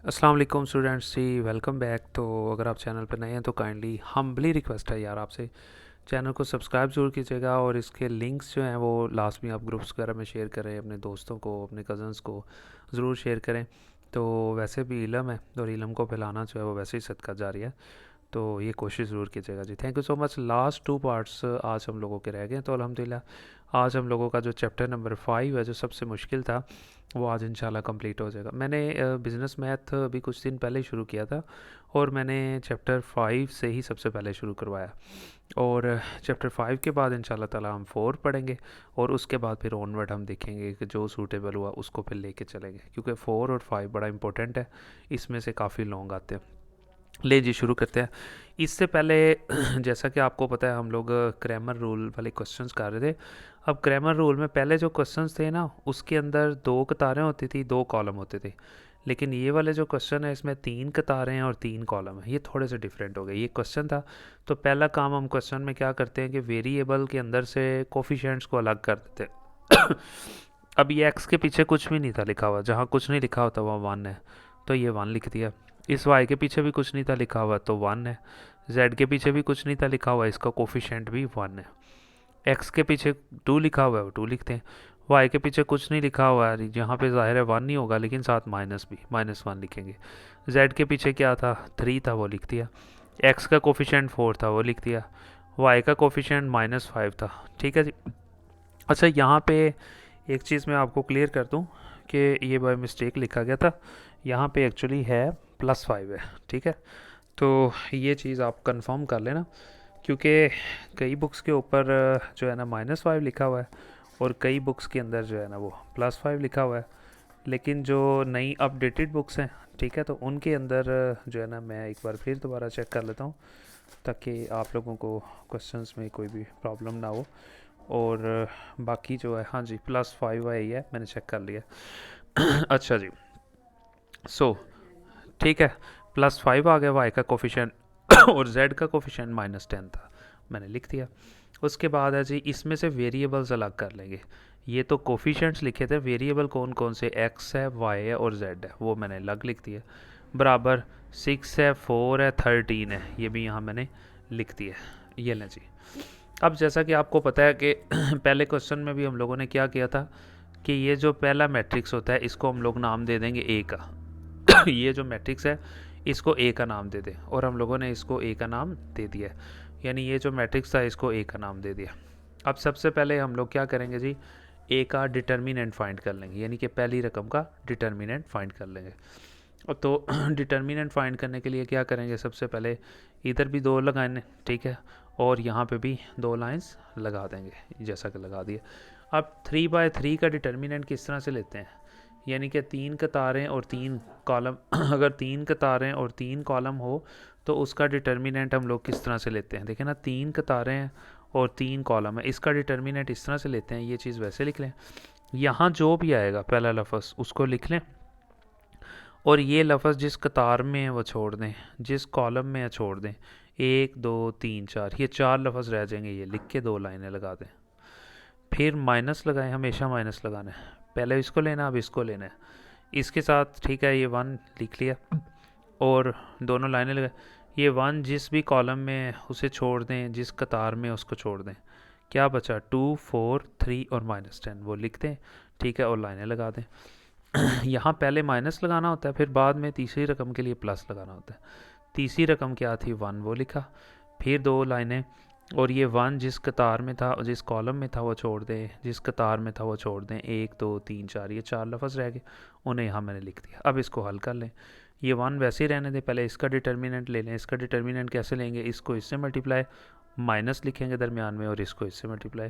अस्सलाम वालेकुम स्टूडेंट्स जी, welcome back. तो अगर आप चैनल पर नए हैं तो काइंडली हम्बली रिक्वेस्ट है यार आपसे, चैनल को सब्सक्राइब ज़रूर कीजिएगा और इसके लिंक्स जो हैं वो लास्ट में आप ग्रुप्स वगैरह में शेयर करें, अपने दोस्तों को, अपने कज़न्स को ज़रूर शेयर करें। तो वैसे भी इलम है और इलम को फैलाना जो है वो वैसे ही सदका जारी है, तो ये कोशिश ज़रूर कीजिएगा जी। Thank you so much. Last 2 parts आज हम लोगों के रह गए हैं, तो अल्हम्दुलिल्लाह आज हम लोगों का जो चैप्टर नंबर 5 है, जो सबसे मुश्किल था, वो आज इंशाल्लाह कंप्लीट हो जाएगा। मैंने बिज़नेस मैथ अभी कुछ दिन पहले ही शुरू किया था और मैंने चैप्टर 5 से ही सबसे पहले शुरू करवाया, और चैप्टर 5 के बाद इंशाल्लाह ताला हम 4 पढ़ेंगे और उसके बाद फिर ऑनवर्ड हम देखेंगे कि जो सूटेबल हुआ उसको फिर लेके चलेंगे, क्योंकि 4 और 5 बड़ा इंपॉर्टेंट है, इसमें से काफ़ी लॉन्ग आते हैं। ले जी, शुरू करते हैं। इससे पहले जैसा कि आपको पता है, हम लोग ग्रामर रूल वाले क्वेश्चंस कर रहे थे। अब ग्रामर रूल में पहले जो क्वेश्चंस थे ना, उसके अंदर 2 कतारें होती थी, 2 कॉलम होते थे। लेकिन ये वाले जो क्वेश्चन है, इसमें 3 कतारें हैं और 3 कॉलम है। ये थोड़े से डिफरेंट हो गए। ये क्वेश्चन था, तो पहला काम हम क्वेश्चन में क्या करते हैं कि वेरिएबल के अंदर से कोफिशिएंट्स को अलग कर देते हैं। अब ये एक्स के पीछे कुछ भी नहीं था लिखा हुआ, जहाँ कुछ नहीं लिखा होता वहाँ 1 है, तो ये 1 लिख दिया। इस वाई के पीछे भी कुछ नहीं था लिखा हुआ, तो 1 है। जेड के पीछे भी कुछ नहीं था लिखा हुआ, इसका कोफिशिएंट भी 1 है। एक्स के पीछे 2 लिखा हुआ है, वो 2 लिखते हैं। वाई के पीछे कुछ नहीं लिखा हुआ है, यहाँ पे ज़ाहिर है 1 नहीं होगा, लेकिन साथ माइनस भी, -1 लिखेंगे। जेड के पीछे क्या था, 3 था, वो लिख दिया। एक्स का कोफिशिएंट 4 था, वो लिख दिया। वाई का कोफिशिएंट -5 था। ठीक है जी। अच्छा, यहाँ पे एक चीज़ मैं आपको क्लियर कर दूँ कि ये बाय मिस्टेक लिखा गया था, यहाँ पे एक्चुअली है +5 है। ठीक है, तो ये चीज़ आप कंफर्म कर लेना, क्योंकि कई बुक्स के ऊपर जो है ना -5 लिखा हुआ है और कई बुक्स के अंदर जो है ना वो +5 लिखा हुआ है। लेकिन जो नई अपडेटेड बुक्स हैं, ठीक है, तो उनके अंदर जो है ना, मैं एक बार फिर दोबारा चेक कर लेता हूँ ताकि आप लोगों को क्वेश्चंस में कोई भी प्रॉब्लम ना हो। और बाकी जो है, हाँ जी, +5 है, ये मैंने चेक कर लिया। अच्छा जी। सो ठीक है, +5 आ गया वाई का कोफिशिएंट और जेड का कोफिशिएंट -10 था, मैंने लिख दिया। उसके बाद है जी, इसमें से वेरिएबल्स अलग कर लेंगे। ये तो कोफिशिएंट्स लिखे थे, वेरिएबल कौन कौन से, एक्स है, वाई है और जेड है, वो मैंने अलग लिख दिया। बराबर 6 है, 4 है, 13 है, ये भी यहाँ मैंने लिख दिया। ये लें जी। अब जैसा कि आपको पता है कि पहले क्वेश्चन में भी हम लोगों ने क्या किया था कि ये जो पहला मैट्रिक्स होता है, इसको हम लोग नाम दे देंगे ए का। ये जो मैट्रिक्स है, इसको ए का नाम दे दें, और हम लोगों ने इसको ए का नाम दे दिया। यानी ये जो मैट्रिक्स था, इसको ए का नाम दे दिया। अब सबसे पहले हम लोग क्या करेंगे जी, ए का डिटर्मिनेंट फाइंड कर लेंगे, यानी कि पहली रकम का डिटर्मिनेंट फाइंड कर लेंगे। तो डिटर्मिनेंट फाइंड करने के लिए क्या करेंगे, सबसे पहले इधर भी 2 लगाने, ठीक है, और यहाँ पे भी 2 लाइंस लगा देंगे, जैसा कि लगा दिया। अब 3/3 का डिटर्मिनेंट किस तरह से लेते हैं, यानी कि 3 कतारें और 3 कॉलम। अगर 3 कतारें और 3 कॉलम हो तो उसका डिटर्मिनेंट हम लोग किस तरह से लेते हैं, देखें ना, 3 कतारें हैं और 3 कॉलम है, इसका डिटर्मिनेंट इस तरह से लेते हैं। ये चीज़ वैसे लिख लें, यहाँ जो भी आएगा पहला लफ्ज़ उसको लिख लें, और ये लफ्ज़ जिस कतार में है वो छोड़ दें, जिस कॉलम में है छोड़ दें। 1 2 3 4, ये 4 लफ्ज़ रह जाएंगे, ये लिख के 2 लाइनें लगा दें। फिर माइनस लगाएं, हमेशा माइनस लगाना है, पहले इसको लेना, अब इसको लेना है इसके साथ। ठीक है, ये 1 लिख लिया और दोनों लाइनें लगाए। ये 1 जिस भी कॉलम में है उसे छोड़ दें, जिस कतार में उसको छोड़ दें। क्या बचा, 2 4 3 और -10, वो लिख दें। ठीक है, और लाइनें लगा दें। यहाँ पहले माइनस लगाना होता है, फिर बाद में तीसरी रकम के लिए प्लस लगाना होता है। तीसरी रकम क्या थी, 1, वो लिखा। फिर 2 लाइनें, और ये 1 जिस कतार में था, जिस कॉलम में था वो छोड़ दें, जिस कतार में था वो छोड़ दें। 1 2 3 4, ये 4 लफ्ज़ रह गए, उन्हें यहाँ मैंने लिख दिया। अब इसको हल कर लें। ये 1 वैसे ही रहने दें, पहले इसका डिटर्मिनेंट ले लें। इसका डिटर्मिनेंट कैसे लेंगे, इसको इससे मल्टीप्लाई, माइनस लिखेंगे दरमियान में, और इसको इससे मल्टीप्लाई।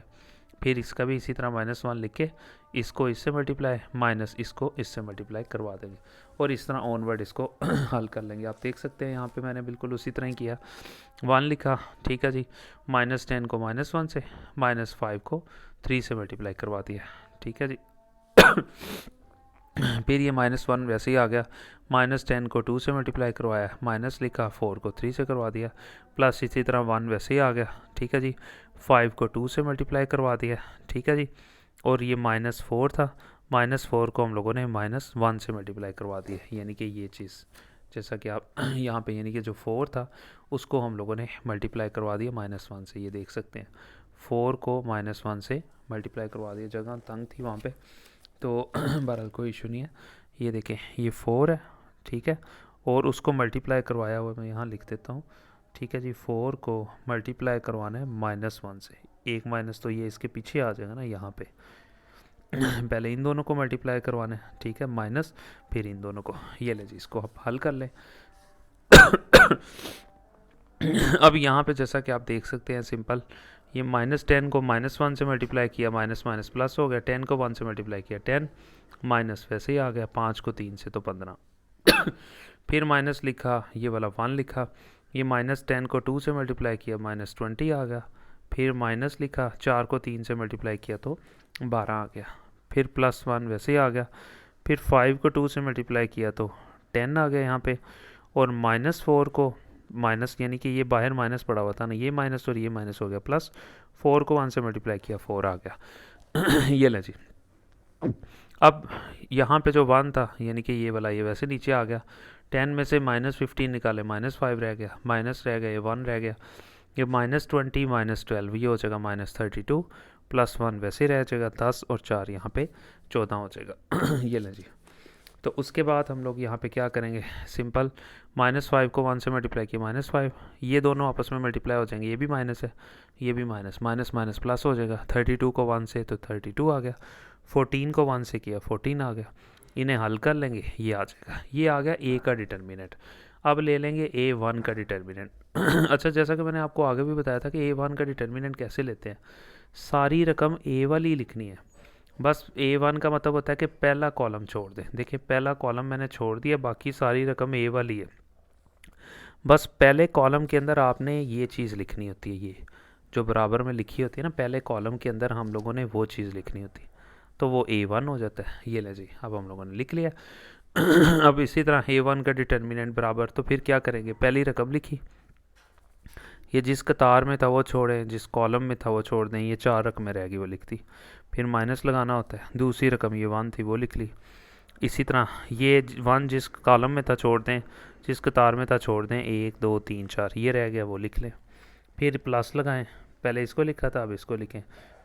फिर इसका भी इसी तरह -1 लिख के इसको इससे मल्टीप्लाई, माइनस इसको इससे मल्टीप्लाई करवा देंगे, और इस तरह ऑनवर्ड इसको हल कर लेंगे। आप देख सकते हैं यहाँ पे मैंने बिल्कुल उसी तरह ही किया। 1 लिखा, ठीक है जी, -10 को -1 से, -5 को 3 से मल्टीप्लाई करवा दिया। ठीक है जी। फिर ये -1 वैसे ही आ गया। -10 को 2 से मल्टीप्लाई करवाया, माइनस लिखा, 4 को 3 से करवा दिया, प्लस इसी तरह 1 वैसे ही आ गया। ठीक है जी, 5 को 2 से मल्टीप्लाई करवा दिया। ठीक है जी, और ये -4 था, -4 को हम लोगों ने -1 से मल्टीप्लाई करवा दिया, यानी कि ये चीज़ जैसा कि आप यहाँ पे यानी कि जो 4 था उसको हम लोगों ने मल्टीप्लाई करवा दिया -1 से, ये देख सकते हैं 4 को -1 से मल्टीप्लाई करवा दिया, जगह तंग थी वहाँ पे तो बहरहाल कोई इशू नहीं है। ये देखें ये 4 है, ठीक है, और उसको मल्टीप्लाई करवाया हुआ मैं यहाँ लिख देता हूँ, ठीक है जी। 4 को मल्टीप्लाई करवाना है -1 से, एक माइनस तो ये इसके पीछे आ जाएगा ना यहाँ पे पहले इन दोनों को मल्टीप्लाई करवाना है, ठीक है, माइनस फिर इन दोनों को। ये ले जी, इसको आप हल कर लें अब यहाँ पे जैसा कि आप देख सकते हैं सिंपल, ये -10 को -1 से मल्टीप्लाई किया, माइनस माइनस प्लस हो गया, 10 को 1 से मल्टीप्लाई किया 10, माइनस वैसे ही आ गया, 5 को 3 से तो 15 फिर माइनस लिखा, ये वाला 1 लिखा, ये -10 को 2 से मल्टीप्लाई किया, -20 आ गया, फिर माइनस लिखा, 4 को 3 से मल्टीप्लाई किया तो 12 आ गया, फिर +1 वैसे ही आ गया, फिर 5 को 2 से मल्टीप्लाई किया तो 10 आ गया यहाँ पे, और -4 को माइनस यानी कि ये बाहर माइनस पड़ा हुआ था ना, ये माइनस और ये माइनस हो गया, +4 को 1 से मल्टीप्लाई किया 4 आ गया ये ले जी। अब यहाँ पे जो 1 था यानी कि ये वाला ये वैसे नीचे आ गया, 10 में से -15 निकाले, -5 रह गया, माइनस रह गया, ये 1 रह गया, ये -20 -12 ये हो जाएगा -32, +1 वैसे रह जाएगा 10 और 4 यहाँ पे 14 हो जाएगा ये ले जी। तो उसके बाद हम लोग यहाँ पे क्या करेंगे, सिंपल -5 को 1 से मल्टीप्लाई किया -5, ये दोनों आपस में मल्टीप्लाई हो जाएंगे, ये भी माइनस है ये भी माइनस, माइनस माइनस प्लस हो जाएगा, 32 को 1 से तो 32 आ गया, 14 को 1 से किया 14 आ गया, इन्हें हल कर लेंगे, ये आ जाएगा, ये आ गया ए का डिटर्मिनेंट। अब ले लेंगे A1 का डिटर्मिनेंट अच्छा, जैसा कि मैंने आपको आगे भी बताया था कि A1 का डिटर्मिनेंट कैसे लेते हैं, सारी रकम ए वाली लिखनी है, बस A1 का मतलब होता है कि पहला कॉलम छोड़ दें, देखिए पहला कॉलम मैंने छोड़ दिया, बाकी सारी रकम ए वाली है, बस पहले कॉलम के अंदर आपने ये चीज़ लिखनी होती है, ये जो बराबर में लिखी होती है ना, पहले कॉलम के अंदर हम लोगों ने वो चीज़ लिखनी होती है, तो वो A1 हो जाता है। ये ले जी, अब हम लोगों ने लिख लिया अब इसी तरह A1 का डिटर्मिनेंट बराबर, तो फिर क्या करेंगे, पहली रकम लिखी, ये जिस कतार में था वो छोड़ें, जिस कॉलम में था वो छोड़ दें, ये 4 रकमें रहेगी वो लिख दी, फिर माइनस लगाना होता है, दूसरी रकम ये 1 थी वो लिख ली, इसी तरह ये 1 जिस कॉलम में था छोड़ दें, जिस कतार में था छोड़ दें, 1 2 3 4 ये रह गया वो लिख लें, फिर प्लस लगाएं, पहले इसको लिखा था अब इसको लिखें,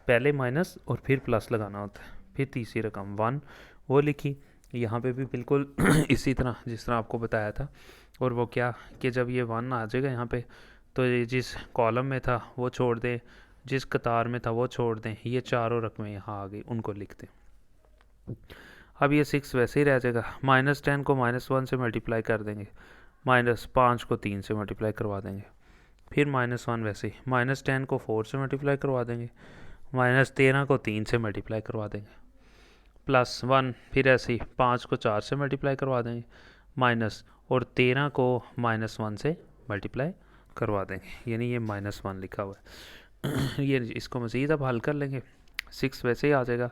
पहले माइनस और फिर प्लस लगाना होता है, फिर तीसरी रकम 1 वो लिखी, यहाँ पे भी बिल्कुल इसी तरह जिस तरह आपको बताया था, और वो क्या कि जब ये 1 आ जाएगा यहाँ पे, तो ये जिस कॉलम में था वो छोड़ दें, जिस कतार में था वो छोड़ दें, ये चारों रकमें यहाँ आ गई उनको लिख दें। अब ये 6 वैसे ही रह जाएगा, -10 को -1 से मल्टीप्लाई कर देंगे, -5 को 3 से मल्टीप्लाई करवा देंगे, फिर -1 वैसे ही, -10 को 4 से मल्टीप्लाई करवा देंगे, -13 को 3 से मल्टीप्लाई करवा देंगे, +1 फिर ऐसे ही 5 को 4 से मल्टीप्लाई करवा देंगे, माइनस और 13 को -1 से मल्टीप्लाई करवा देंगे, यानी ये -1 लिखा हुआ है ये इसको मज़ीद अब हल कर लेंगे, 6 वैसे ही आ जाएगा,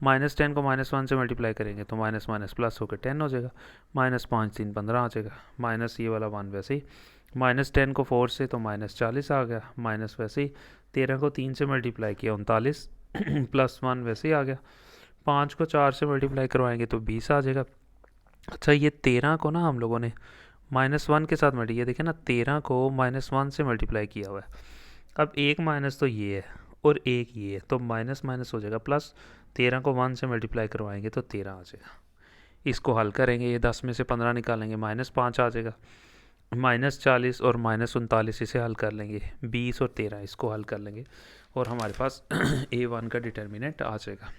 -10 को -1 से मल्टीप्लाई करेंगे तो माइनस माइनस प्लस होकर 10 हो जाएगा, -5 3 15 आ जाएगा, माइनस ये वाला 1 वैसे ही, -10 को 4 से तो -40 आ गया, माइनस वैसे ही 13 को 3 से मल्टीप्लाई किया 39 +1 वैसे ही आ गया, 5 को 4 से मल्टीप्लाई करवाएंगे तो 20 आ जाएगा। अच्छा, ये 13 को ना हम लोगों ने -1 के साथ मल्टी, ये देखें ना 13 को -1 से मल्टीप्लाई किया हुआ है, अब एक माइनस तो ये है और एक ये है, तो माइनस माइनस हो जाएगा प्लस, 13 को 1 से मल्टीप्लाई करवाएंगे तो 13 आ जाएगा, इसको हल करेंगे, ये 10 में से 15 निकालेंगे, -5 आ जाएगा, -40 और -39 इसे हल कर लेंगे, 20 और 13 इसको हल कर लेंगे और हमारे पास A1 का डिटर्मिनेंट आ जाएगा।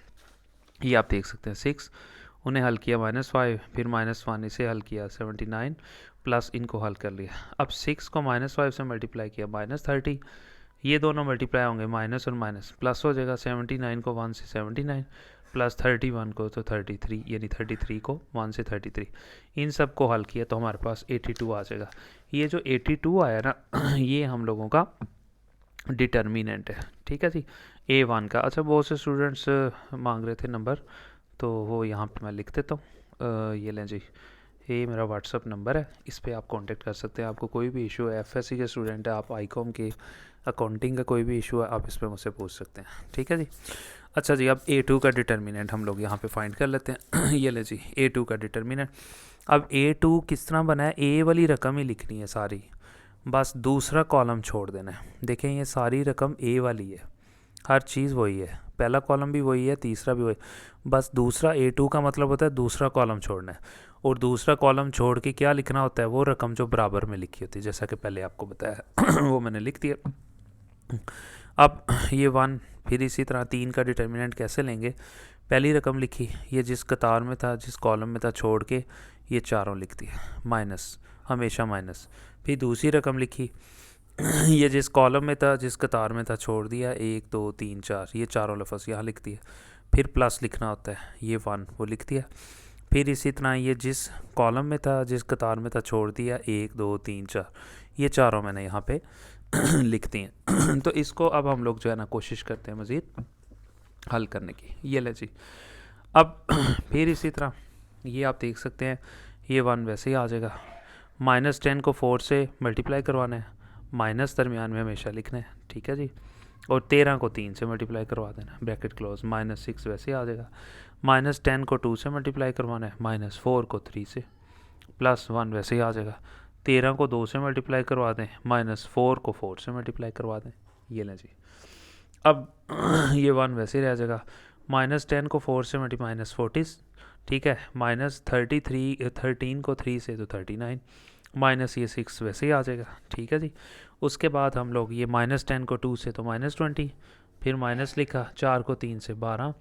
ये आप देख सकते हैं 6 उन्हें हल किया -5, फिर -1 इसे हल किया 79, प्लस इनको हल कर लिया, अब 6 को -5 से मल्टीप्लाई किया -30, ये दोनों मल्टीप्लाई होंगे, माइनस और माइनस प्लस हो जाएगा, 79 को 1 से 79 प्लस 31 को तो 33, यानी 33 को 1 से 33, इन सब को हल किया तो हमारे पास 82 आ जाएगा। ये जो 82 आया ना ये हम लोगों का डिटर्मिनेंट है, ठीक है जी, A1 का। अच्छा, बहुत से स्टूडेंट्स मांग रहे थे नंबर, तो वो यहाँ पे मैं लिख देता हूँ, ये लें जी, ये मेरा व्हाट्सअप नंबर है, इस पर आप कांटेक्ट कर सकते हैं, आपको कोई भी इशू है, FSC के स्टूडेंट है, आप ICOM के अकाउंटिंग का कोई भी इशू है आप इस पर मुझसे पूछ सकते हैं, ठीक है जी। अच्छा जी, अब A2 का डिटर्मिनेंट हम लोग यहाँ पे फाइंड कर लेते हैं। ये ले जी A2 का डिटर्मिनेंट। अब A2 किस तरह बना है, ए वाली रकम ही लिखनी है सारी, बस दूसरा कॉलम छोड़ देना है। देखें ये सारी रकम ए वाली है, हर चीज़ वही है, पहला कॉलम भी वही है, तीसरा भी वही, बस दूसरा A2 का मतलब होता है दूसरा कॉलम छोड़ना है। और दूसरा कॉलम छोड़ के क्या लिखना होता है, वो रकम जो बराबर में लिखी होती है, जैसा कि पहले आपको बताया वो मैंने लिख दिया। अब ये 1, फिर इसी तरह 3 का डिटर्मिनेंट कैसे लेंगे, पहली रकम लिखी, ये जिस कतार में था जिस कॉलम में था छोड़ के ये चारों लिख दिया, माइनस, हमेशा माइनस। फिर दूसरी रकम लिखी, ये जिस कॉलम में था जिस कतार में था छोड़ दिया, 1 2 3 4, ये चारों लफ्ज़ यहाँ लिख दिए। फिर प्लस लिखना होता है, ये 1 वो लिख दिया। फिर इसी तरह ये जिस कॉलम में था जिस कतार में था छोड़ दिया, 1 2 3 4, ये चारों मैंने यहाँ पे लिखती हैं। तो इसको अब हम लोग जो है ना कोशिश करते हैं मज़ीद हल करने की। ये ले जी, अब फिर इसी तरह ये आप देख सकते हैं, ये 1 वैसे ही आ जाएगा। -10 को 4 से मल्टीप्लाई करवाना है, माइनस दरमियान में हमेशा लिखना है, ठीक है जी। और 13 को 3 से मल्टीप्लाई करवा देना, ब्रैकेट क्लोज, -6 वैसे ही आ जाएगा। -10 को 2 से मल्टीप्लाई करवाना है, -4 को 3 से, +1 वैसे ही आ जाएगा। 13 को 2 से मल्टीप्लाई करवा दें, -4 को 4 से मल्टीप्लाई करवा दें। ये लें जी, अब ये 1 वैसे ही रह जाएगा। -10 को 4 से मल्टीप्लाई -40, ठीक है। -13 को 3 से तो 39, माइनस ये 6 वैसे ही आ जाएगा, ठीक है जी। उसके बाद हम लोग ये -10 को 2 से तो -20, फिर माइनस लिखा, 4 को 3 से 12,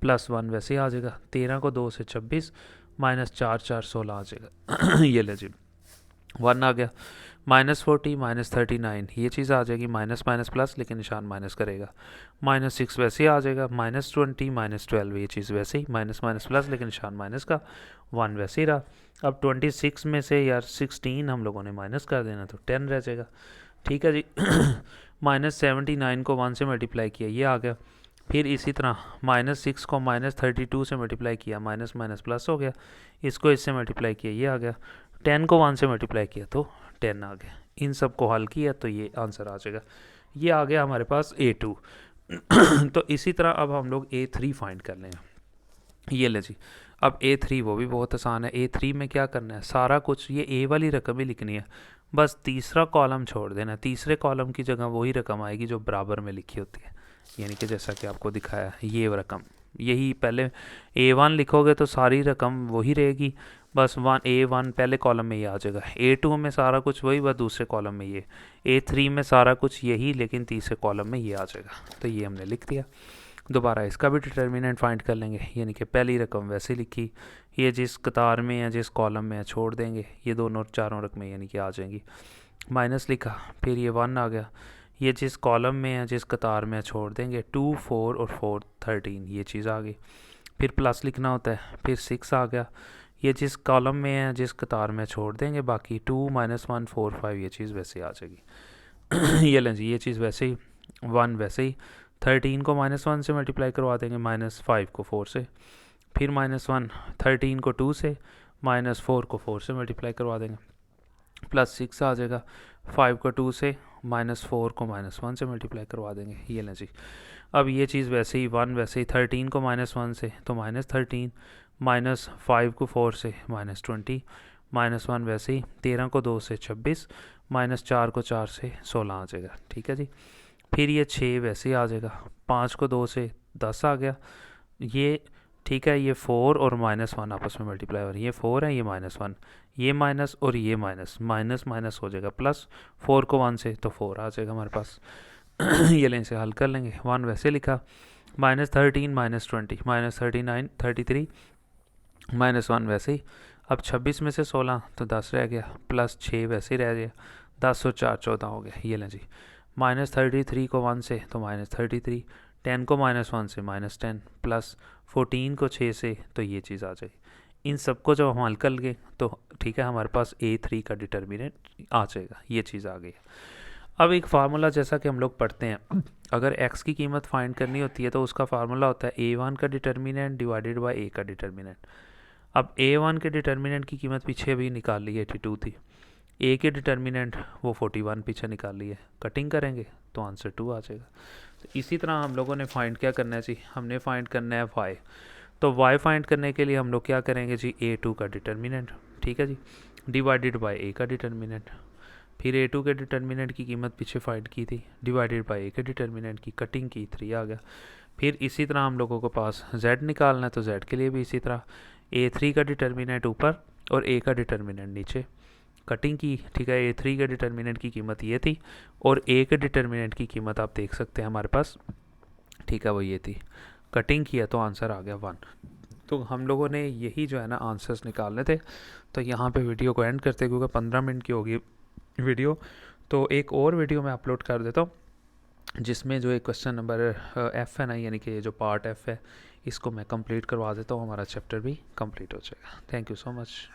+1 वैसे ही आ जाएगा। 13 को 2 से 26, -4 4 16 आ जाएगा। ये ले जी, 1 आ गया। -40 -39 ये चीज़ आ जाएगी, माइनस माइनस प्लस लेकिन निशान माइनस करेगा। -6 वैसे ही आ जाएगा। -20 -12 ये चीज़ वैसे ही, माइनस माइनस प्लस लेकिन निशान माइनस का, 1 वैसे ही रहा। अब 26 में से यार 16 हम लोगों ने माइनस कर देना, तो 10 रह जाएगा, ठीक है जी। -79 को 1 से मल्टीप्लाई किया, ये आ गया। फिर इसी तरह -6 को -32 से मल्टीप्लाई किया, माइनस माइनस प्लस हो गया। इसको इससे मल्टीप्लाई किया, ये आ गया। 10 को 1 से मल्टीप्लाई किया तो 10 आ गया। इन सब को हल किया तो ये आंसर आ जाएगा। ये आ गया हमारे पास A2। तो इसी तरह अब हम लोग A3 फाइंड कर लेंगे। ये ले जी, अब A3 वो भी बहुत आसान है। A3 में क्या करना है, सारा कुछ ये A वाली रकम ही लिखनी है, बस तीसरा कॉलम छोड़ देना। तीसरे कॉलम की जगह वही रकम आएगी जो बराबर में लिखी होती है, यानी कि जैसा कि आपको दिखाया ये रकम, यही पहले A1 लिखोगे तो सारी रकम वही रहेगी, बस A1 पहले कॉलम में ये आ जाएगा। A2 में सारा कुछ वही, बस दूसरे कॉलम में ये। A3 में सारा कुछ यही लेकिन तीसरे कॉलम में ये आ जाएगा। तो ये हमने लिख दिया। दोबारा इसका भी डिटर्मिनेंट फाइंड कर लेंगे, यानी कि पहली रकम वैसे लिखी, ये जिस कतार में है जिस कॉलम में है छोड़ देंगे, ये दोनों चारों रकमें यानी कि आ जाएंगी। माइनस लिखा, फिर ये 1 आ गया, ये जिस कॉलम में है जिस कतार में है छोड़ देंगे, 2 4 और 4 13 ये चीज़ आ गई। फिर प्लस लिखना होता है, फिर 6 आ गया, ये जिस कॉलम में है जिस कतार में छोड़ देंगे, बाकी 2 -1 4 5 ये चीज़ वैसे आ जाएगी। ये लें जी, ये चीज़ वैसे ही, 1 वैसे ही। 13 को -1 से मल्टीप्लाई करवा देंगे, -5 को 4 से, फिर -1। 13 को 2 से, -4 को 4 से मल्टीप्लाई करवा देंगे, +6 आ जाएगा। 5 को 2 से, -4 को -1 से मल्टीप्लाई करवा देंगे। ये लें जी, अब ये चीज़ वैसे ही, 1 वैसे ही। 13 को -1 से तो -13, -5 को 4 से -20, -1 वैसे ही। 13 को 2 से 26, -4 को 4 से 16 आ जाएगा, ठीक है जी। फिर ये 6 वैसे ही आ जाएगा। 5 को 2 से 10 आ गया, ये ठीक है। ये 4 और -1 आपस में मल्टीप्लाई हो रही है, ये 4 है, ये -1, ये माइनस और ये माइनस, माइनस माइनस हो जाएगा प्लस। 4 को 1 से तो 4 आ जाएगा हमारे पास। ये लें से हल कर लेंगे। 1 वैसे लिखा, -13 -20 -39 33, -1 वैसे ही। अब 26 में से 16 तो 10 रह गया, +6 वैसे ही रह गया, 10 और 4 14 हो गया। ये लें जी, -33 को 1 से तो -33, 10 को -1 से -10, +14 को 6 से तो ये चीज़ आ जाएगी। इन सबको जब हम हल कर लेंगे तो ठीक है, हमारे पास A3 का डिटर्मिनेंट आ जाएगा। ये चीज़ आ गई। अब एक फार्मूला जैसा कि हम लोग पढ़ते हैं, अगर x की कीमत फाइंड करनी होती है तो उसका फार्मूला होता है A1 का डिटर्मिनेंट डिवाइडेड बाय A का डिटर्मिनेंट। अब A1 के डिटर्मिनेंट की कीमत पीछे भी निकाल ली, 82 थी। ए के डिटर्मिनेंट वो 41 पीछे निकाल लिए, कटिंग करेंगे तो आंसर 2 आ जाएगा। तो इसी तरह हम लोगों ने फाइंड क्या करना है जी, हमने फाइंड करना है वाई। तो वाई फाइंड करने के लिए हम लोग क्या करेंगे जी, A2 का डिटर्मिनेंट, ठीक है जी, डिवाइडेड बाय ए का डिटर्मिनेंट, फिर A2 के डिटर्मिनेंट की कीमत पीछे फाइंड की थी, डिवाइडेड बाय ए के डिटर्मिनेंट की, कटिंग की, 3 आ गया। फिर इसी तरह हम लोगों के पास Z निकालना है, तो Z के लिए भी इसी तरह A3 का डिटर्मिनेंट ऊपर और A का डिटर्मिनेंट नीचे, कटिंग की, ठीक है। A3 के डिटर्मिनेंट की कीमत ये थी और A के डिटर्मिनेंट की कीमत आप देख सकते हैं हमारे पास, ठीक है, वो ये थी, कटिंग किया तो आंसर आ गया 1। तो हम लोगों ने यही जो है ना आंसर्स निकालने थे। तो यहाँ पे वीडियो को एंड करते, क्योंकि 15 मिनट की होगी वीडियो, तो एक और वीडियो मैं अपलोड कर देता हूँ जिसमें जो एक क्वेश्चन नंबर F है ना, यानी कि जो पार्ट F है, इसको मैं कंप्लीट करवा देता हूँ, हमारा चैप्टर भी कंप्लीट हो जाएगा। Thank you so much.